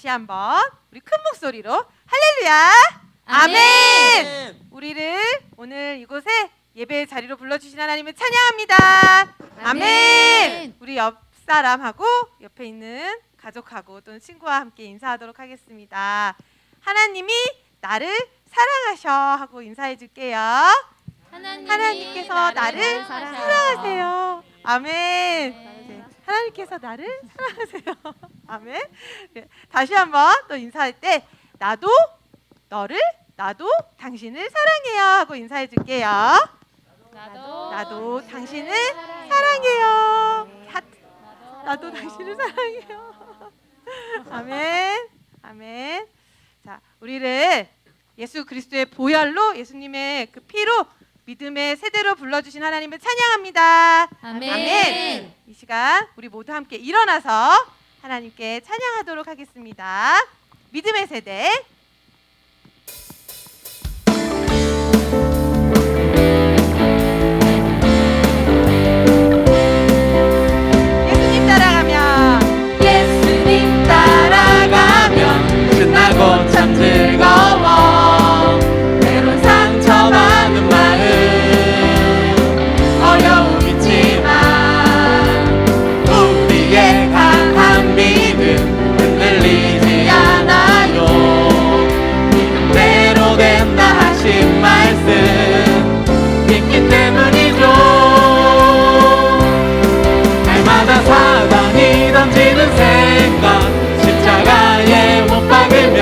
다시 한번 우리 큰 목소리로 할렐루야 아멘. 우리를 오늘 이곳에 예배의 자리로 불러주신 하나님을 찬양합니다. 아멘. 우리 옆 사람하고 옆에 있는 가족하고 또는 친구와 함께 인사하도록 하겠습니다. 하나님이 나를 사랑하셔 하고 인사해 줄게요. 하나님께서 나를 사랑하세요. 아멘. 네. 하나님께서 나를 사랑하세요. 아멘. 네. 다시 한번 또 인사할 때 나도 너를 나도 당신을 사랑해요 하고 인사해 줄게요. 나도 당신을 사랑해요. 나도 당신을 사랑해요. 아멘. 아멘. 자, 우리를 예수 그리스도의 보혈로 예수님의 그 피로 믿음의 세대로 불러주신 하나님을 찬양합니다. 아멘. 이 시간 우리 모두 함께 일어나서 하나님께 찬양하도록 하겠습니다. 믿음의 세대. 예수님 따라가면 신나고 참 즐거워. 때론 상처 많은 마음 어려움 있지만 우리의 강한 믿음 흔들리지 않아요. 믿음대로 된다 하신 말씀 믿기 때문이죠. 날마다 사단이 던지는 생각 십자가에 못 박으면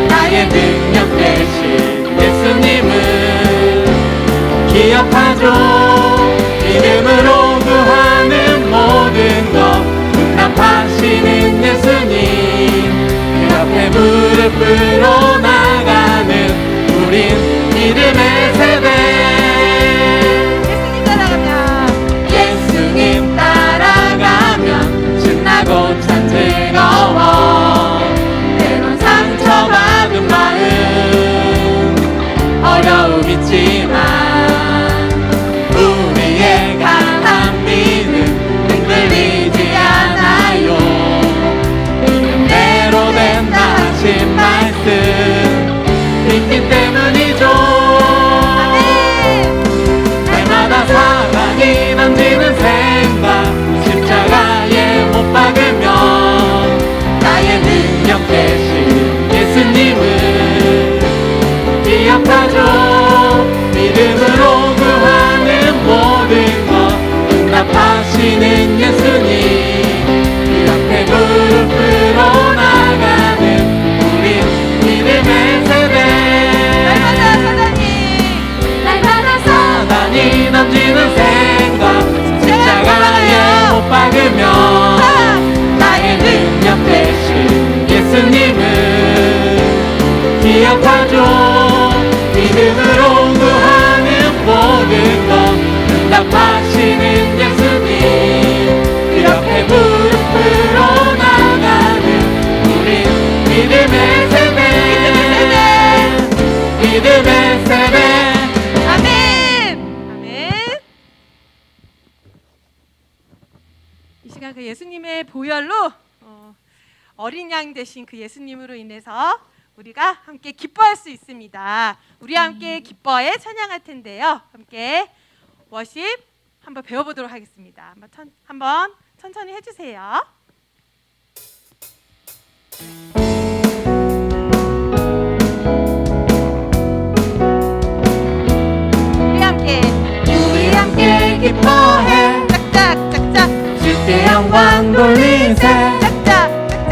나의 능력 되신 예수님을 기억하죠. 믿음으로 구하는 모든 것 응답하시는 예수님 그 앞에 무릎으로 나가는 우린 믿음의 세대. 예수님 따라가면 신나고 참 즐거워. 때론 상처받은 마음 어려움 있지만 우리의 강한 믿음 흔들리지 않아요. 믿음대로 된다 하신 말씀 믿기 때문이죠. 날마다 사랑이 던지는 생각 십자가에 못 박으면 나의 능력 되신 예수님을 기억하죠. 믿음으로 구하는 모든 것 응답하시는 예수님 그 앞에 무릎으로 나가는 우린 믿음의 세대. 날마다 사단이 던지는 생각 십자가에 못 박으면 나의 능력 되신 예수님을 기억하죠. 믿음으로 구하는 모든 것 응답하시는 예수님 그 옆에 무릎으로 나가는 우린 믿음의 세대. 믿음의 세대. 이 시간 그 예수님의 보혈로 어린 양 되신 그 예수님으로 인해서 우리가 함께 기뻐할 수 있습니다. 우리 함께 기뻐해 찬양할 텐데요. 함께 워십 한번 배워보도록 하겠습니다. 한번 천천히 해주세요. 우리 함께 기뻐해 짝짝짝짝 주께 영광 돌리세.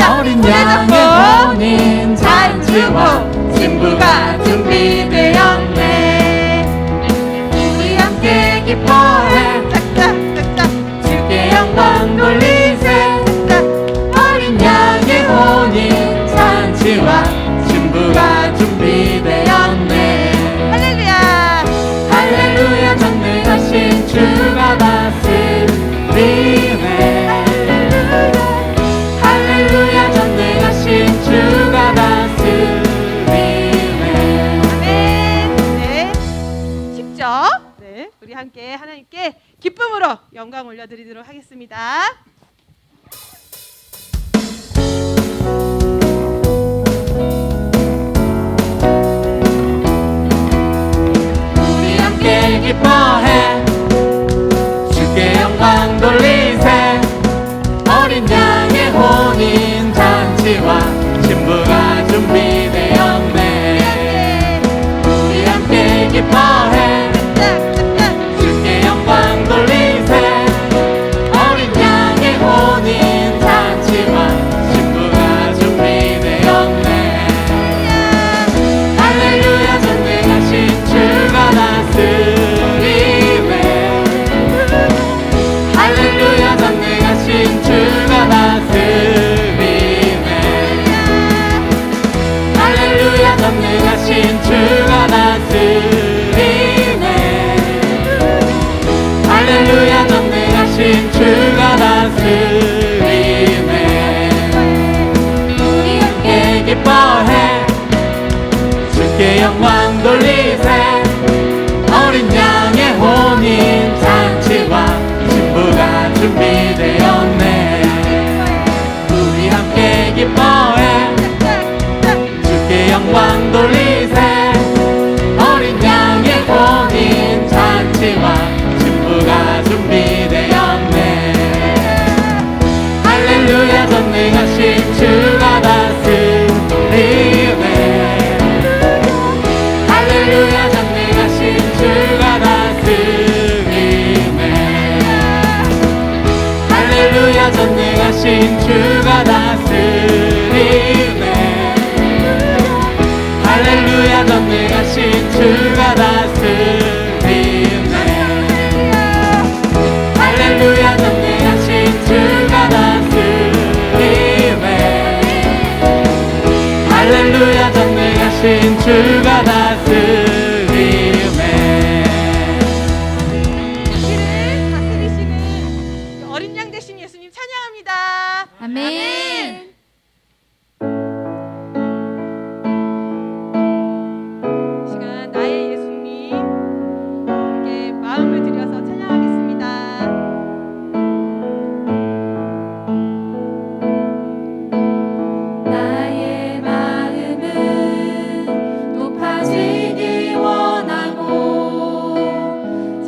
어린 양의 본인 잔치와 신부가 준비되었네. 우리 함께 기뻐해 짝짝짝짝 주께 영광 돌리세. 어린 양의 본인 잔치와 신부가 준비되었네. 할렐루야. 할렐루야 전능하신 주가 다스리네. 할렐루야 전능하신 주가 다스리네. 아멘. 네, 쉽죠? 네, 우리 함께 하나님께 기쁨으로 영광 올려드리도록 하겠습니다. 기뻐해 주께 영광 돌리세 어린 양의 혼인 잔치와 신부가 준비되었네 우리 함께 기뻐해 주께 영광 돌리세 어린 양의 혼인 잔치와 신부가 준비되었네 할렐루야 전능하신 주가 다스리네 할렐루야 전능하신 주가 다스리네 할렐루야 전능하신 주가 다스리네 할렐루야 전능하신 주가 다스리네 우리 함께 기뻐해 주께 영광 돌리세 어린 양의 혼인 잔치와 신부가 준비되었네 우리 함께 기뻐해 주께 영광 돌리세 어린 양의 혼인 잔치와 신부가 준비되었네 할렐루야 전능하신 주가 다스리네 할렐루야 전능하신 주가 다스리네 할렐루야 전능하신 주가 다스리네 할렐루야 전능하신 주가 다스리네 할렐루야 전능하신 주가 다스리네 할렐루야 전능하신 주가 다스리네 우리를 다스리시는 어린 양 되신 예수님 찬양합니다. 아멘. 이 시간 나의 예수님 함께 마음을 들여서 찬양하겠습니다. 나의 마음은 높아지기 원하고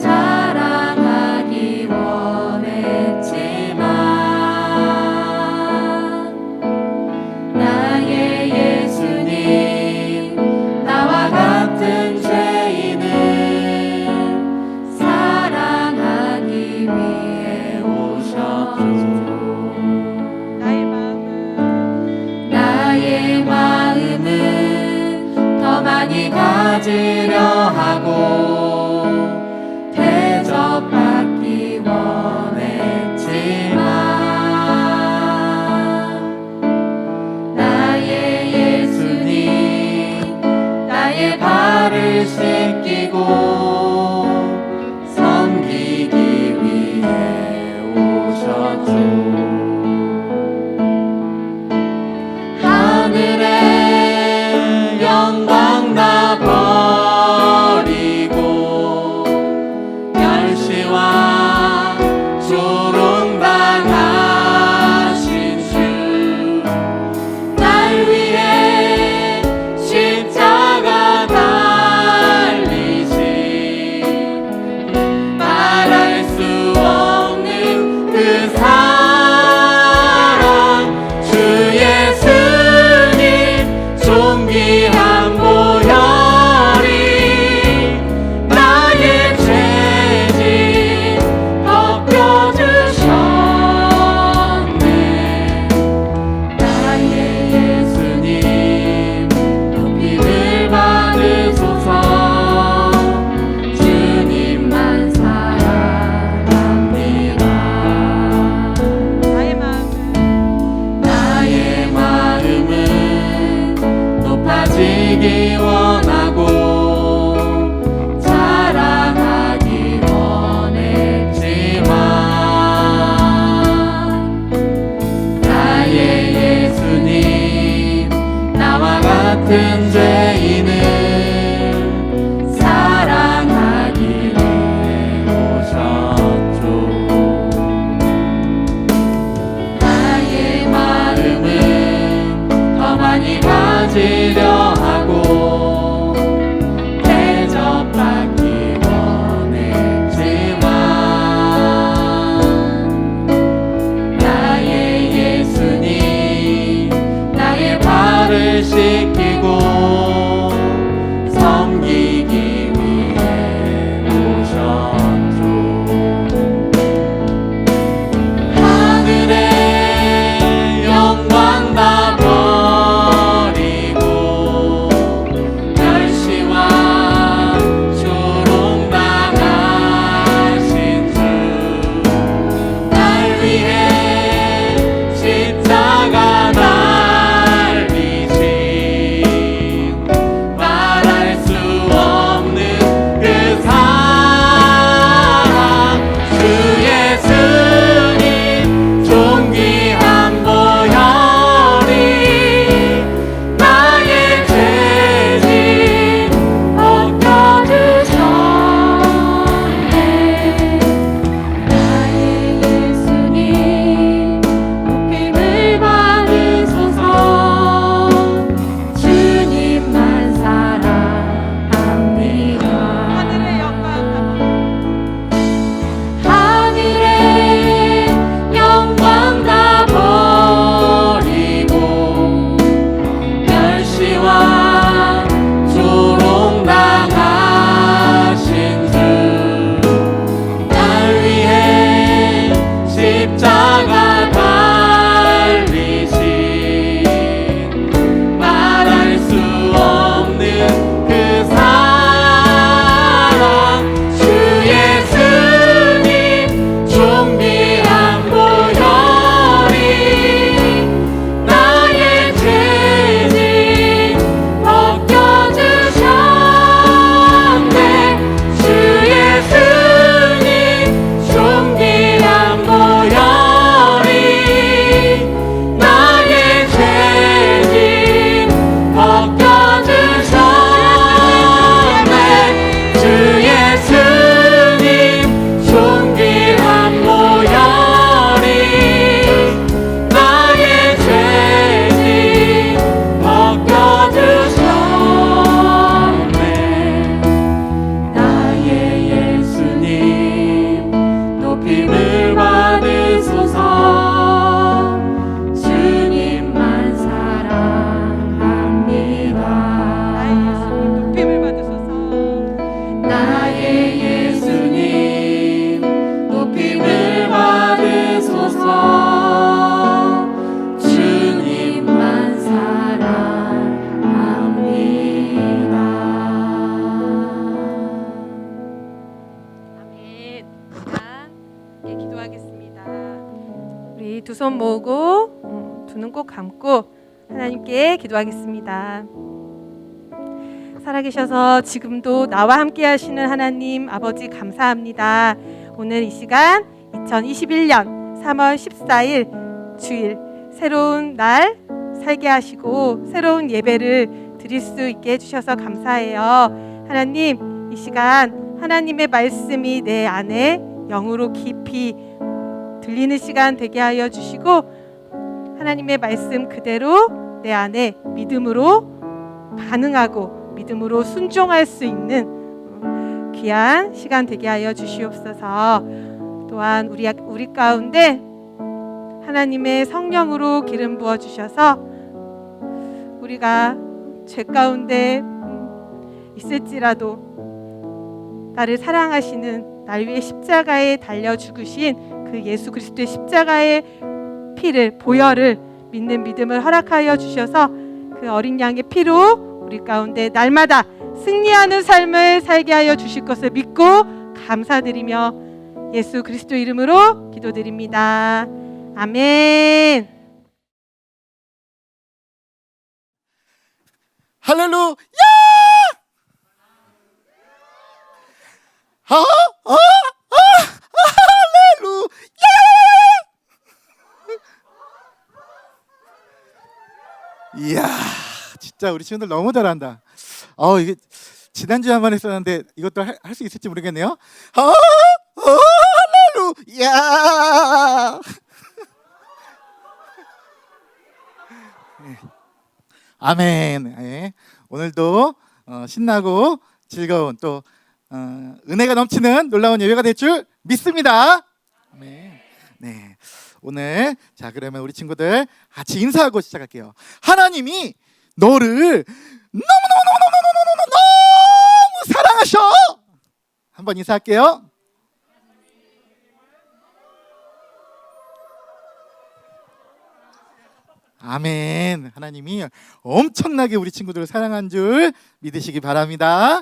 자랑하기 원했지만 나의 예수님 나와 같은 죄인을 사랑하기 위해 오셨죠. 나의 마음은 더 많이 가지려 하고 대접받기 원했지만 나의 예수님 나의 발을 씻기고 섬기기 위해 오셨죠. 하늘의 영광 다 버리고 멸시와 조롱당하신 주 날 위해 십자가 달리신 두 손 모으고 두 눈 꼭 감고 하나님께 기도하겠습니다. 살아계셔서 지금도 나와 함께 하시는 하나님 아버지 감사합니다. 오늘 이 시간 2021년 3월 14일 주일 새로운 날 살게 하시고 새로운 예배를 드릴 수 있게 해주셔서 감사해요. 하나님, 이 시간 하나님의 말씀이 내 안에 영으로 깊이 들리는 시간 되게 하여 주시고 하나님의 말씀 그대로 내 안에 믿음으로 반응하고 믿음으로 순종할 수 있는 귀한 시간 되게 하여 주시옵소서. 또한 우리 가운데 하나님의 성령으로 기름 부어 주셔서 우리가 죄 가운데 있을지라도 나를 사랑하시는 날 위해 십자가에 달려 죽으신 그 예수 그리스도의 십자가의 피를 보혈을 믿는 믿음을 허락하여 주셔서 그 어린 양의 피로 우리 가운데 날마다 승리하는 삶을 살게 하여 주실 것을 믿고 감사드리며 예수 그리스도 이름으로 기도드립니다. 아멘. 할렐루야! 할렐루야! 이야, 진짜 우리 친구들 너무 잘한다. 이게 지난주에 한 번 했었는데 이것도 할 수 있을지 모르겠네요. 할렐루야! 아멘. 예. 오늘도 신나고 즐거운 또 은혜가 넘치는 놀라운 예배가 될 줄 믿습니다. 아멘. 네. 오늘 자 그러면 우리 친구들 같이 인사하고 시작할게요. 하나님이 너를 너무 사랑하셔. 한번 인사할게요. 아멘. 하나님이 엄청나게 우리 친구들을 사랑한 줄 믿으시기 바랍니다.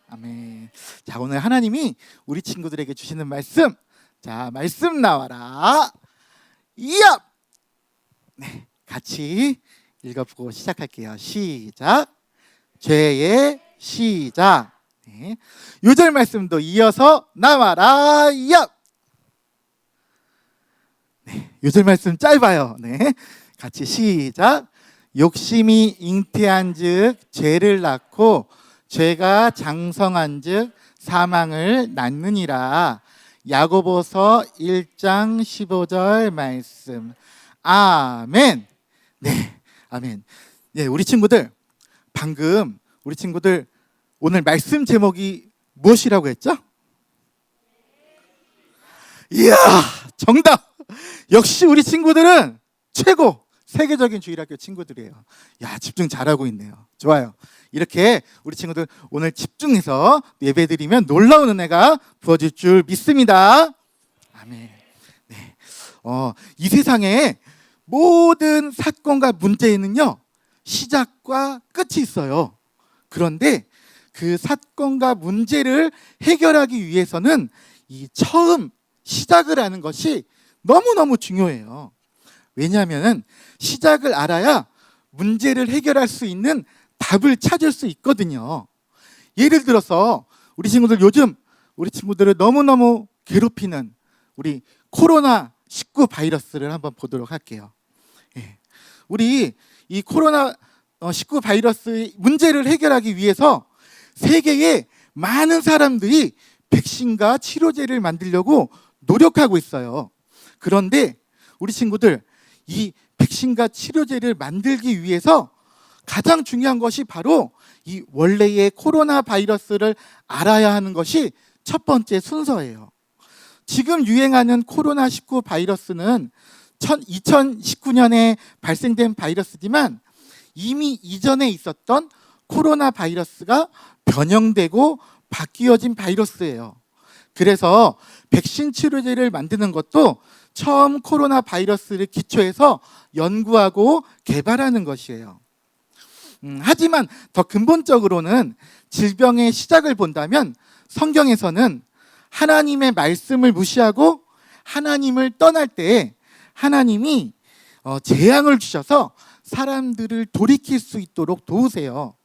아멘. 자, 오늘 하나님이 우리 친구들에게 주시는 말씀. 자, 말씀 나와라. 이야. 네, 같이 읽어보고 시작할게요. 시작. 죄의 시작. 네. 요절 말씀도 이어서 나와라. 이야. 네, 요절 말씀 짧아요. 네. 같이 시작. 욕심이 잉태한즉 죄를 낳고 죄가 장성한즉 사망을 낳느니라. 야고보서 1장 15절 말씀. 아멘. 네, 아멘. 네, 우리 친구들 방금 우리 친구들 오늘 말씀 제목이 무엇이라고 했죠? 이야, 정답. 역시 우리 친구들은 최고. 세계적인 주일학교 친구들이에요. 야, 집중 잘하고 있네요. 좋아요. 이렇게 우리 친구들 오늘 집중해서 예배드리면 놀라운 은혜가 부어질 줄 믿습니다. 아멘. 네. 이 세상에 모든 사건과 문제에는요 시작과 끝이 있어요. 그런데 그 사건과 문제를 해결하기 위해서는 이 처음 시작을 하는 것이 너무너무 중요해요. 왜냐하면 시작을 알아야 문제를 해결할 수 있는 답을 찾을 수 있거든요. 예를 들어서 우리 친구들 요즘 우리 친구들을 너무너무 괴롭히는 우리 코로나19 바이러스를 한번 보도록 할게요. 예. 우리 이 코로나19 바이러스의 문제를 해결하기 위해서 세계의 많은 사람들이 백신과 치료제를 만들려고 노력하고 있어요. 그런데 우리 친구들 이 백신과 치료제를 만들기 위해서 가장 중요한 것이 바로 이 원래의 코로나 바이러스를 알아야 하는 것이 첫 번째 순서예요. 지금 유행하는 코로나19 바이러스는 2019년에 발생된 바이러스지만 이미 이전에 있었던 코로나 바이러스가 변형되고 바뀌어진 바이러스예요. 그래서 백신 치료제를 만드는 것도 처음 코로나 바이러스를 기초해서 연구하고 개발하는 것이에요. 하지만 더 근본적으로는 질병의 시작을 본다면 성경에서는 하나님의 말씀을 무시하고 하나님을 떠날 때 하나님이 재앙을 주셔서 사람들을 돌이킬 수 있도록 도우세요.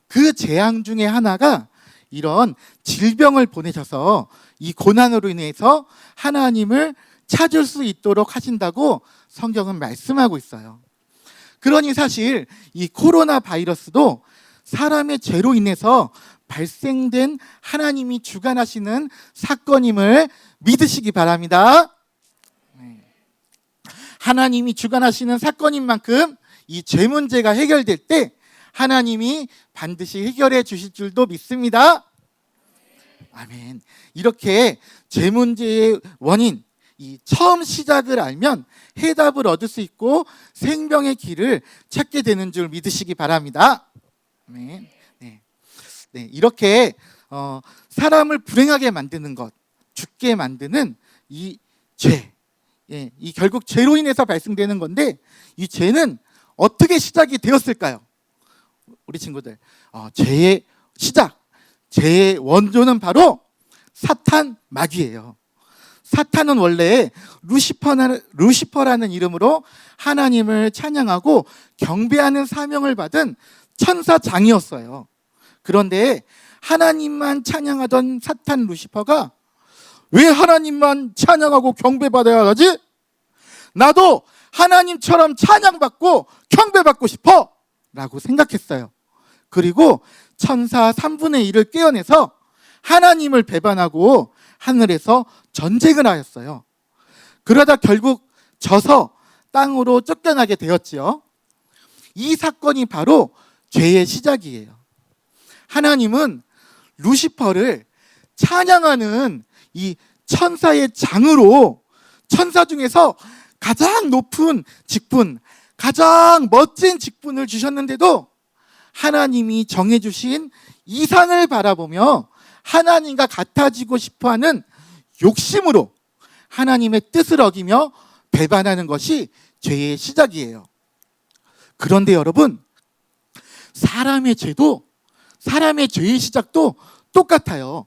그 재앙 중에 하나가 이런 질병을 보내셔서 이 고난으로 인해서 하나님을 찾을 수 있도록 하신다고 성경은 말씀하고 있어요. 그러니 사실 이 코로나 바이러스도 사람의 죄로 인해서 발생된 하나님이 주관하시는 사건임을 믿으시기 바랍니다. 하나님이 주관하시는 사건인 만큼 이 죄 문제가 해결될 때 하나님이 반드시 해결해 주실 줄도 믿습니다. 아멘. 이렇게 죄 문제의 원인, 이 처음 시작을 알면 해답을 얻을 수 있고 생명의 길을 찾게 되는 줄 믿으시기 바랍니다. 아멘. 네, 이렇게 사람을 불행하게 만드는 것, 죽게 만드는 이 죄, 이 결국 죄로 인해서 발생되는 건데 이 죄는 어떻게 시작이 되었을까요? 우리 친구들, 죄의 시작, 죄의 원조는 바로 사탄 마귀예요. 사탄은 원래 루시퍼라는 이름으로 하나님을 찬양하고 경배하는 사명을 받은 천사장이었어요. 그런데 하나님만 찬양하던 사탄 루시퍼가 왜 하나님만 찬양하고 경배받아야 하지? 나도 하나님처럼 찬양받고 경배받고 싶어! 라고 생각했어요. 그리고 천사 3분의 1을 깨어내서 하나님을 배반하고 하늘에서 전쟁을 하였어요. 그러다 결국 져서 땅으로 쫓겨나게 되었지요. 이 사건이 바로 죄의 시작이에요. 하나님은 루시퍼를 찬양하는 이 천사의 장으로 천사 중에서 가장 높은 직분, 가장 멋진 직분을 주셨는데도 하나님이 정해주신 이상을 바라보며 하나님과 같아지고 싶어하는 욕심으로 하나님의 뜻을 어기며 배반하는 것이 죄의 시작이에요. 그런데 여러분, 사람의 죄도, 사람의 죄의 시작도 똑같아요.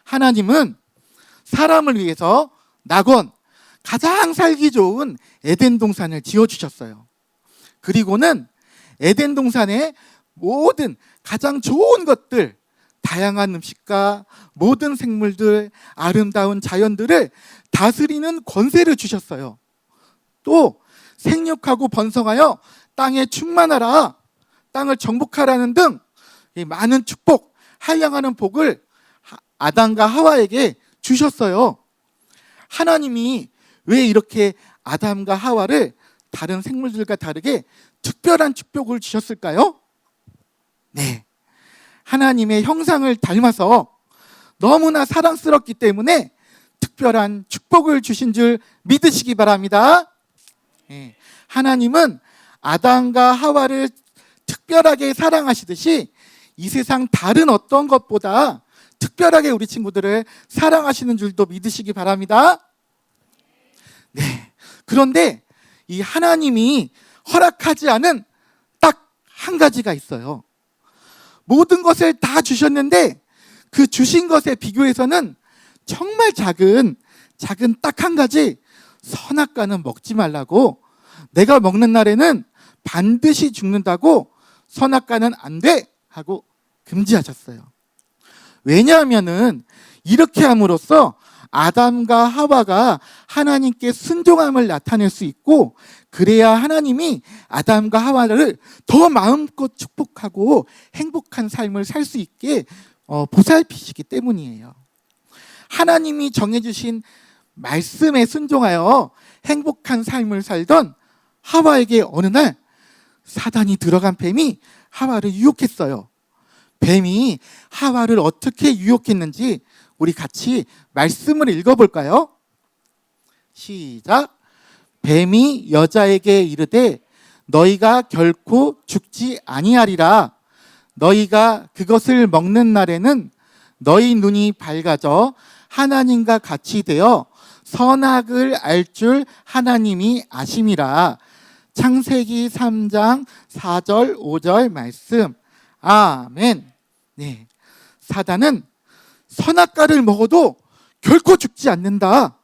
하나님은 사람을 위해서 낙원, 가장 살기 좋은 에덴 동산을 지어주셨어요. 그리고는 에덴 동산에 모든 가장 좋은 것들, 다양한 음식과 모든 생물들, 아름다운 자연들을 다스리는 권세를 주셨어요. 또 생육하고 번성하여 땅에 충만하라, 땅을 정복하라는 등 많은 축복, 한량하는 복을 아담과 하와에게 주셨어요. 하나님이 왜 이렇게 아담과 하와를 다른 생물들과 다르게 특별한 축복을 주셨을까요? 네, 하나님의 형상을 닮아서 너무나 사랑스럽기 때문에 특별한 축복을 주신 줄 믿으시기 바랍니다. 네, 하나님은 아담과 하와를 특별하게 사랑하시듯이 이 세상 다른 어떤 것보다 특별하게 우리 친구들을 사랑하시는 줄도 믿으시기 바랍니다. 네, 그런데 이 하나님이 허락하지 않은 딱 한 가지가 있어요. 모든 것을 다 주셨는데 그 주신 것에 비교해서는 정말 작은 딱 한 가지, 선악과는 먹지 말라고, 내가 먹는 날에는 반드시 죽는다고 선악과는 안 돼 하고 금지하셨어요. 왜냐하면은 이렇게 함으로써 아담과 하와가 하나님께 순종함을 나타낼 수 있고, 그래야 하나님이 아담과 하와를 더 마음껏 축복하고 행복한 삶을 살 수 있게 보살피시기 때문이에요. 하나님이 정해주신 말씀에 순종하여 행복한 삶을 살던 하와에게 어느 날 사단이 들어간 뱀이 하와를 유혹했어요. 뱀이 하와를 어떻게 유혹했는지 우리 같이 말씀을 읽어볼까요? 시작. 뱀이 여자에게 이르되 너희가 결코 죽지 아니하리라. 너희가 그것을 먹는 날에는 너희 눈이 밝아져 하나님과 같이 되어 선악을 알 줄 하나님이 아심이라. 창세기 3장 4절 5절 말씀. 아멘. 네, 사단은 선악과를 먹어도 결코 죽지 않는다,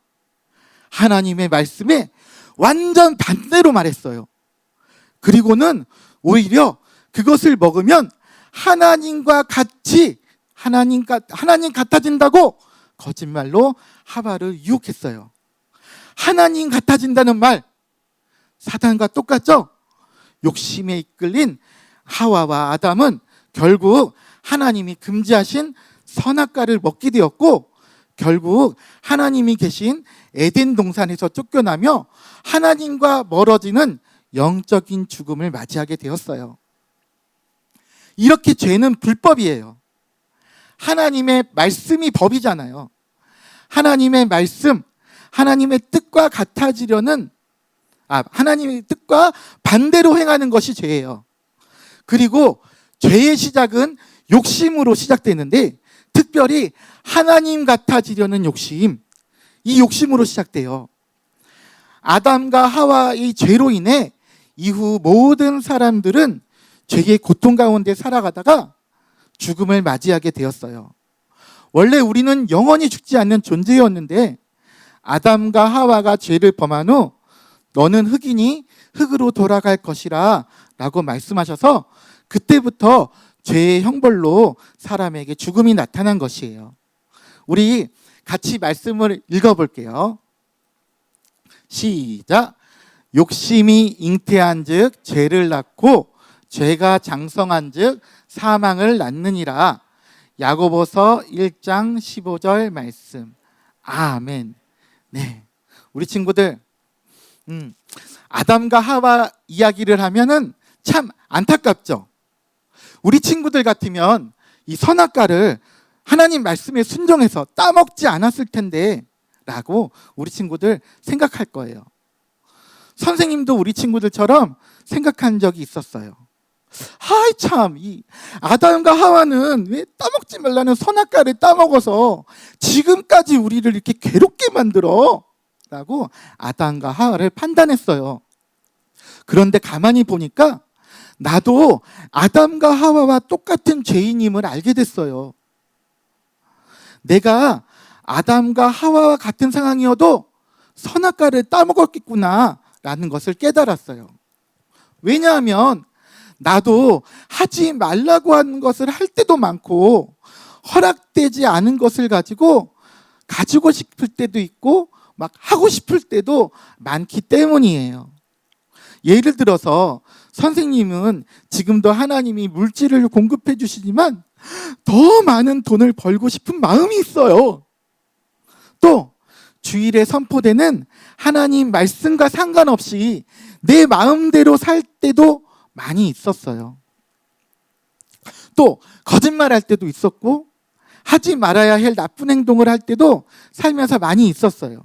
하나님의 말씀에 완전 반대로 말했어요. 그리고는 오히려 그것을 먹으면 하나님과 같이 하나님 같아진다고 거짓말로 하와를 유혹했어요. 하나님 같아진다는 말, 사단과 똑같죠? 욕심에 이끌린 하와와 아담은 결국 하나님이 금지하신 선악과를 먹게 되었고, 결국 하나님이 계신 에덴 동산에서 쫓겨나며 하나님과 멀어지는 영적인 죽음을 맞이하게 되었어요. 이렇게 죄는 불법이에요. 하나님의 말씀이 법이잖아요. 하나님의 말씀, 하나님의 뜻과 같아지려는, 하나님의 뜻과 반대로 행하는 것이 죄예요. 그리고 죄의 시작은 욕심으로 시작되는데, 특별히 하나님 같아지려는 욕심, 이 욕심으로 시작돼요. 아담과 하와의 죄로 인해 이후 모든 사람들은 죄의 고통 가운데 살아가다가 죽음을 맞이하게 되었어요. 원래 우리는 영원히 죽지 않는 존재였는데, 아담과 하와가 죄를 범한 후 너는 흙이니 흙으로 돌아갈 것이라 라고 말씀하셔서 그때부터 죄의 형벌로 사람에게 죽음이 나타난 것이에요. 우리 같이 말씀을 읽어볼게요. 시작. 욕심이 잉태한 즉 죄를 낳고 죄가 장성한 즉 사망을 낳느니라. 야고보서 1장 15절 말씀. 아멘. 네, 우리 친구들, 아담과 하와 이야기를 하면은 참 안타깝죠. 우리 친구들 같으면 이 선악과를 하나님 말씀에 순종해서 따먹지 않았을 텐데 라고 우리 친구들 생각할 거예요. 선생님도 우리 친구들처럼 생각한 적이 있었어요. 하이 참, 이 아담과 하와는 왜 따먹지 말라는 선악과를 따먹어서 지금까지 우리를 이렇게 괴롭게 만들어? 라고 아담과 하와를 판단했어요. 그런데 가만히 보니까 나도 아담과 하와와 똑같은 죄인임을 알게 됐어요. 내가 아담과 하와와 같은 상황이어도 선악과를 따먹었겠구나 라는 것을 깨달았어요. 왜냐하면 나도 하지 말라고 하는 것을 할 때도 많고 허락되지 않은 것을 가지고 싶을 때도 있고 막 하고 싶을 때도 많기 때문이에요. 예를 들어서 선생님은 지금도 하나님이 물질을 공급해 주시지만 더 많은 돈을 벌고 싶은 마음이 있어요. 또 주일에 선포되는 하나님 말씀과 상관없이 내 마음대로 살 때도 많이 있었어요. 또 거짓말할 때도 있었고 하지 말아야 할 나쁜 행동을 할 때도 살면서 많이 있었어요.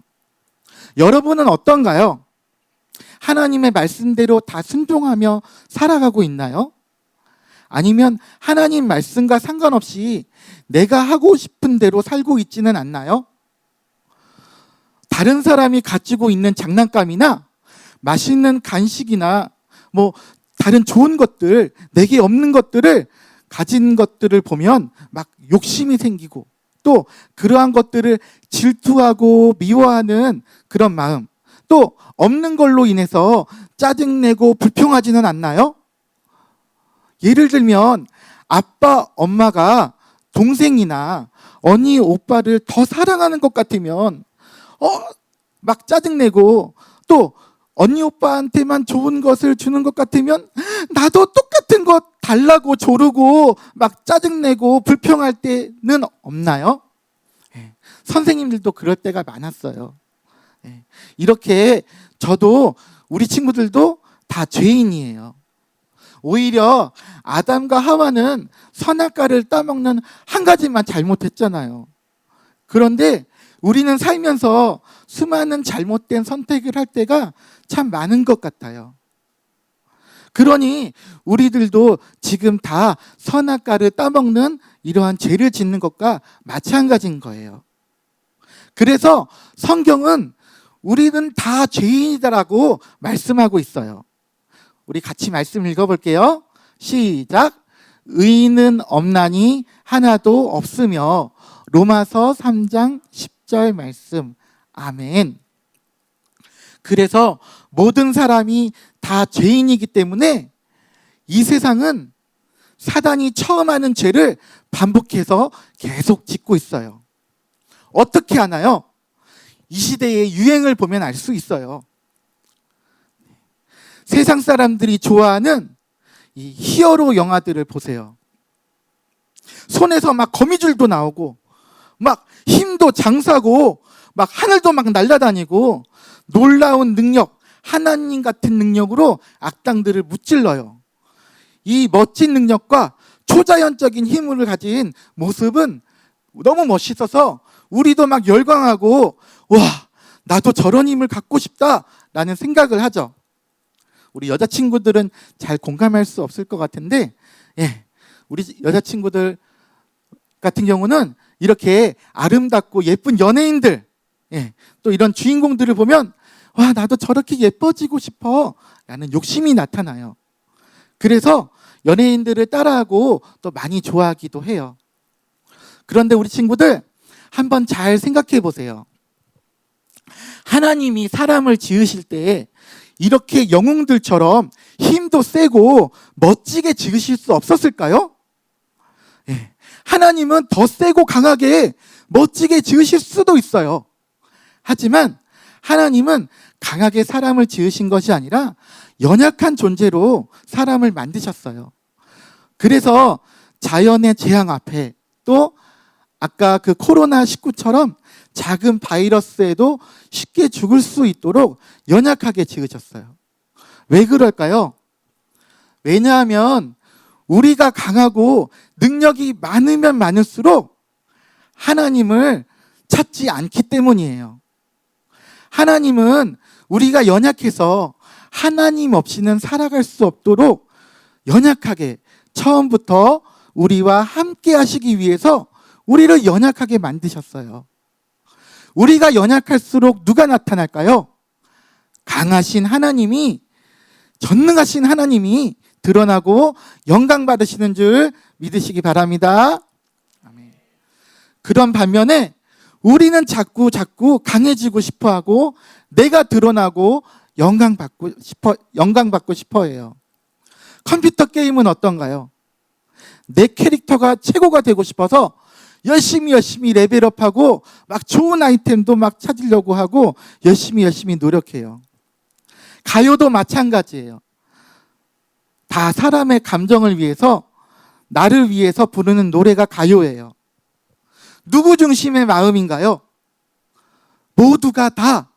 여러분은 어떤가요? 하나님의 말씀대로 다 순종하며 살아가고 있나요? 아니면 하나님 말씀과 상관없이 내가 하고 싶은 대로 살고 있지는 않나요? 다른 사람이 가지고 있는 장난감이나 맛있는 간식이나 다른 좋은 것들, 내게 없는 것들을 가진 것들을 보면 막 욕심이 생기고 또 그러한 것들을 질투하고 미워하는 그런 마음, 또 없는 걸로 인해서 짜증내고 불평하지는 않나요? 예를 들면 아빠, 엄마가 동생이나 언니, 오빠를 더 사랑하는 것 같으면 막 짜증내고 또 언니, 오빠한테만 좋은 것을 주는 것 같으면 나도 똑같은 것 달라고 조르고 막 짜증내고 불평할 때는 없나요? 선생님들도 그럴 때가 많았어요. 이렇게 저도 우리 친구들도 다 죄인이에요. 오히려 아담과 하와는 선악과를 따먹는 한 가지만 잘못했잖아요. 그런데 우리는 살면서 수많은 잘못된 선택을 할 때가 참 많은 것 같아요. 그러니 우리들도 지금 다 선악과를 따먹는 이러한 죄를 짓는 것과 마찬가지인 거예요. 그래서 성경은 우리는 다 죄인이다라고 말씀하고 있어요. 우리 같이 말씀 읽어볼게요. 시작. 의인은 없나니 하나도 없으며. 로마서 3장 10절 말씀. 아멘. 그래서 모든 사람이 다 죄인이기 때문에 이 세상은 사단이 처음 하는 죄를 반복해서 계속 짓고 있어요. 어떻게 하나요? 이 시대의 유행을 보면 알 수 있어요. 세상 사람들이 좋아하는 이 히어로 영화들을 보세요. 손에서 막 거미줄도 나오고 막 힘도 장사고 막 하늘도 막 날아다니고 놀라운 능력, 하나님 같은 능력으로 악당들을 무찔러요. 이 멋진 능력과 초자연적인 힘을 가진 모습은 너무 멋있어서 우리도 막 열광하고 와, 나도 저런 힘을 갖고 싶다라는 생각을 하죠. 우리 여자친구들은 잘 공감할 수 없을 것 같은데, 우리 여자친구들 같은 경우는 이렇게 아름답고 예쁜 연예인들, 또 이런 주인공들을 보면 와, 나도 저렇게 예뻐지고 싶어 라는 욕심이 나타나요. 그래서 연예인들을 따라하고 또 많이 좋아하기도 해요. 그런데 우리 친구들 한번 잘 생각해 보세요. 하나님이 사람을 지으실 때 이렇게 영웅들처럼 힘도 세고 멋지게 지으실 수 없었을까요? 하나님은 더 세고 강하게 멋지게 지으실 수도 있어요. 하지만 하나님은 강하게 사람을 지으신 것이 아니라 연약한 존재로 사람을 만드셨어요. 그래서 자연의 재앙 앞에 또 아까 그 코로나19처럼 작은 바이러스에도 쉽게 죽을 수 있도록 연약하게 지으셨어요. 왜 그럴까요? 왜냐하면 우리가 강하고 능력이 많으면 많을수록 하나님을 찾지 않기 때문이에요. 하나님은 우리가 연약해서 하나님 없이는 살아갈 수 없도록 연약하게 처음부터 우리와 함께 하시기 위해서 우리를 연약하게 만드셨어요. 우리가 연약할수록 누가 나타날까요? 강하신 하나님이, 전능하신 하나님이 드러나고 영광 받으시는 줄 믿으시기 바랍니다. 아멘. 그런 반면에 우리는 자꾸 강해지고 싶어하고 내가 드러나고 영광 받고 싶어 해요. 컴퓨터 게임은 어떤가요? 내 캐릭터가 최고가 되고 싶어서 열심히 레벨업하고 막 좋은 아이템도 막 찾으려고 하고 열심히 노력해요. 가요도 마찬가지예요. 다 사람의 감정을 위해서, 나를 위해서 부르는 노래가 가요예요. 누구 중심의 마음인가요? 모두가 다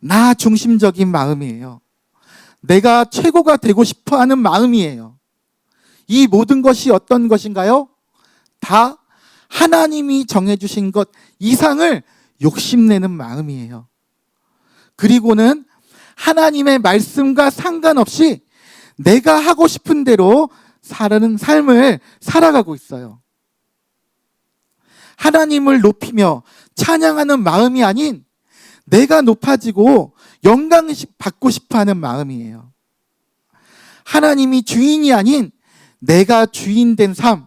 나 중심적인 마음이에요. 내가 최고가 되고 싶어 하는 마음이에요. 이 모든 것이 어떤 것인가요? 다 하나님이 정해주신 것 이상을 욕심내는 마음이에요. 그리고는 하나님의 말씀과 상관없이 내가 하고 싶은 대로 사는 삶을 살아가고 있어요. 하나님을 높이며 찬양하는 마음이 아닌 내가 높아지고 영광 받고 싶어하는 마음이에요. 하나님이 주인이 아닌 내가 주인 된 삶,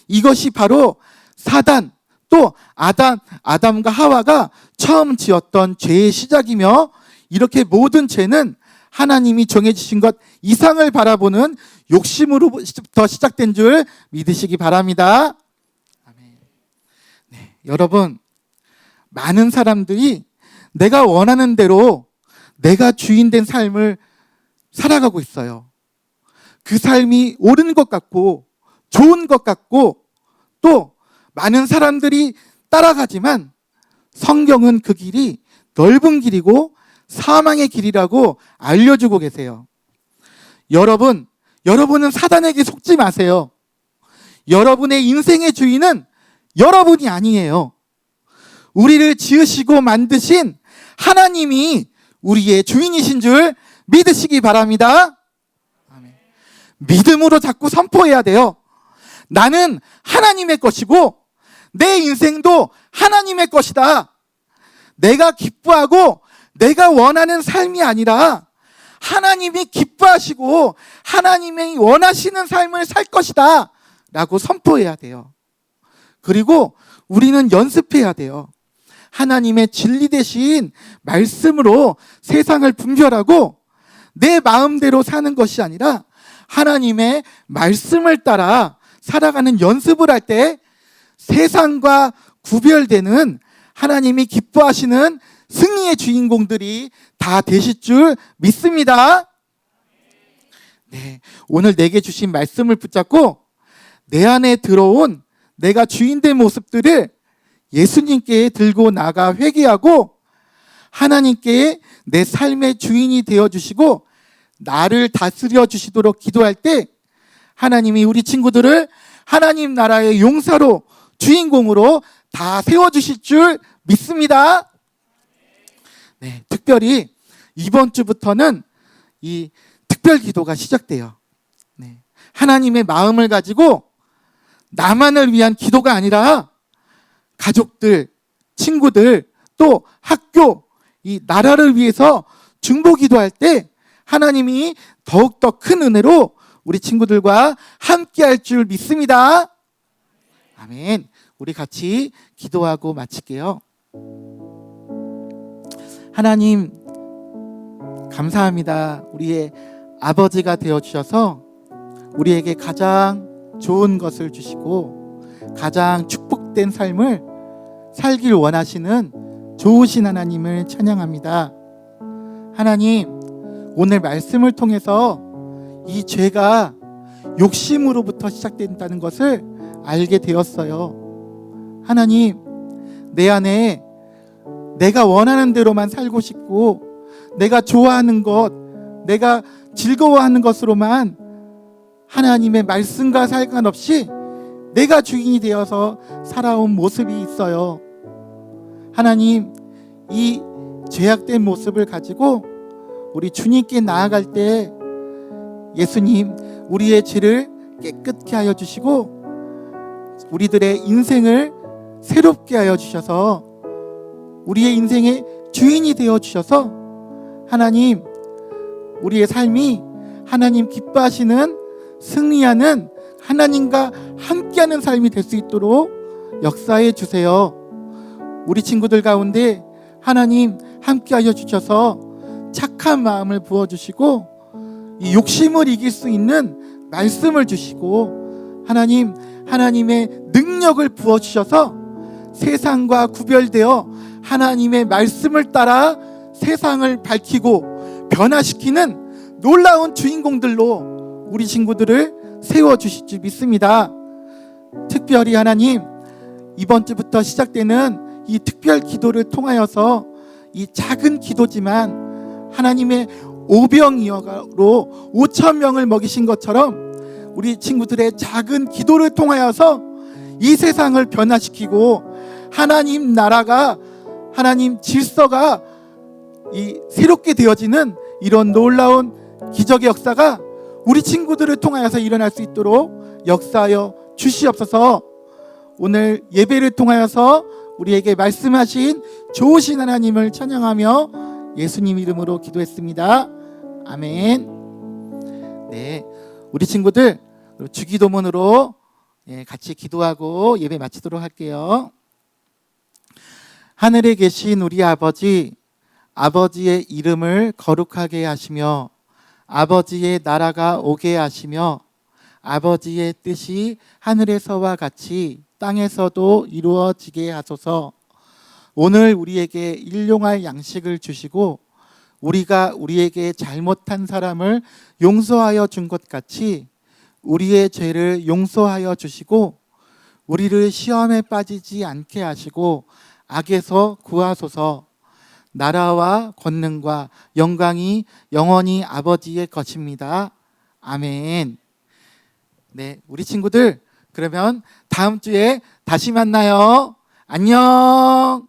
이것이 바로 사단, 또 아담과 하와가 처음 지었던 죄의 시작이며, 이렇게 모든 죄는 하나님이 정해주신 것 이상을 바라보는 욕심으로부터 시작된 줄 믿으시기 바랍니다. 아멘. 여러분, 많은 사람들이 내가 원하는 대로 내가 주인 된 삶을 살아가고 있어요. 그 삶이 옳은 것 같고 좋은 것 같고 또 많은 사람들이 따라가지만 성경은 그 길이 넓은 길이고 사망의 길이라고 알려주고 계세요. 여러분은 사단에게 속지 마세요. 여러분의 인생의 주인은 여러분이 아니에요. 우리를 지으시고 만드신 하나님이 우리의 주인이신 줄 믿으시기 바랍니다. 아멘. 믿음으로 자꾸 선포해야 돼요. 나는 하나님의 것이고 내 인생도 하나님의 것이다. 내가 기뻐하고 내가 원하는 삶이 아니라 하나님이 기뻐하시고 하나님이 원하시는 삶을 살 것이다 라고 선포해야 돼요. 그리고 우리는 연습해야 돼요. 하나님의 진리 대신 말씀으로 세상을 분별하고 내 마음대로 사는 것이 아니라 하나님의 말씀을 따라 살아가는 연습을 할 때 세상과 구별되는 하나님이 기뻐하시는 승리의 주인공들이 다 되실 줄 믿습니다. 네, 오늘 내게 주신 말씀을 붙잡고 내 안에 들어온 내가 주인된 모습들을 예수님께 들고 나가 회개하고 하나님께 내 삶의 주인이 되어주시고 나를 다스려 주시도록 기도할 때 하나님이 우리 친구들을 하나님 나라의 용사로 주인공으로 다 세워주실 줄 믿습니다. 네, 특별히 이번 주부터는 이 특별 기도가 시작돼요. 네, 하나님의 마음을 가지고 나만을 위한 기도가 아니라 가족들, 친구들, 또 학교, 이 나라를 위해서 중보 기도할 때 하나님이 더욱더 큰 은혜로 우리 친구들과 함께 할 줄 믿습니다. 아멘. 우리 같이 기도하고 마칠게요. 하나님, 감사합니다. 우리의 아버지가 되어주셔서 우리에게 가장 좋은 것을 주시고 가장 축복된 삶을 살길 원하시는 좋으신 하나님을 찬양합니다. 하나님, 오늘 말씀을 통해서 이 죄가 욕심으로부터 시작된다는 것을 알게 되었어요. 하나님, 내 안에 내가 원하는 대로만 살고 싶고 내가 좋아하는 것, 내가 즐거워하는 것으로만 하나님의 말씀과 상관없이 내가 주인이 되어서 살아온 모습이 있어요. 하나님, 이 죄악된 모습을 가지고 우리 주님께 나아갈 때 예수님, 우리의 죄를 깨끗게 하여 주시고 우리들의 인생을 새롭게 하여 주셔서 우리의 인생의 주인이 되어 주셔서 하나님, 우리의 삶이 하나님 기뻐하시는 승리하는 하나님과 함께하는 삶이 될 수 있도록 역사해 주세요. 우리 친구들 가운데 하나님 함께하여 주셔서 착한 마음을 부어주시고 이 욕심을 이길 수 있는 말씀을 주시고 하나님, 하나님의 능력을 부어주셔서 세상과 구별되어 하나님의 말씀을 따라 세상을 밝히고 변화시키는 놀라운 주인공들로 우리 친구들을 세워주실 줄 믿습니다. 특별히 하나님, 이번 주부터 시작되는 이 특별 기도를 통하여서 이 작은 기도지만 하나님의 오병이어로 5,000명을 먹이신 것처럼 우리 친구들의 작은 기도를 통하여서 이 세상을 변화시키고 하나님 나라가, 하나님 질서가 이 새롭게 되어지는 이런 놀라운 기적의 역사가 우리 친구들을 통하여서 일어날 수 있도록 역사하여 주시옵소서. 오늘 예배를 통하여서 우리에게 말씀하신 좋으신 하나님을 찬양하며 예수님 이름으로 기도했습니다. 아멘. 네, 우리 친구들 주기도문으로 같이 기도하고 예배 마치도록 할게요. 하늘에 계신 우리 아버지, 아버지의 이름을 거룩하게 하시며 아버지의 나라가 오게 하시며 아버지의 뜻이 하늘에서와 같이 땅에서도 이루어지게 하소서. 오늘 우리에게 일용할 양식을 주시고 우리가 우리에게 잘못한 사람을 용서하여 준 것 같이 우리의 죄를 용서하여 주시고 우리를 시험에 빠지지 않게 하시고 악에서 구하소서. 나라와 권능과 영광이 영원히 아버지의 것입니다. 아멘. 네, 우리 친구들 그러면 다음 주에 다시 만나요. 안녕.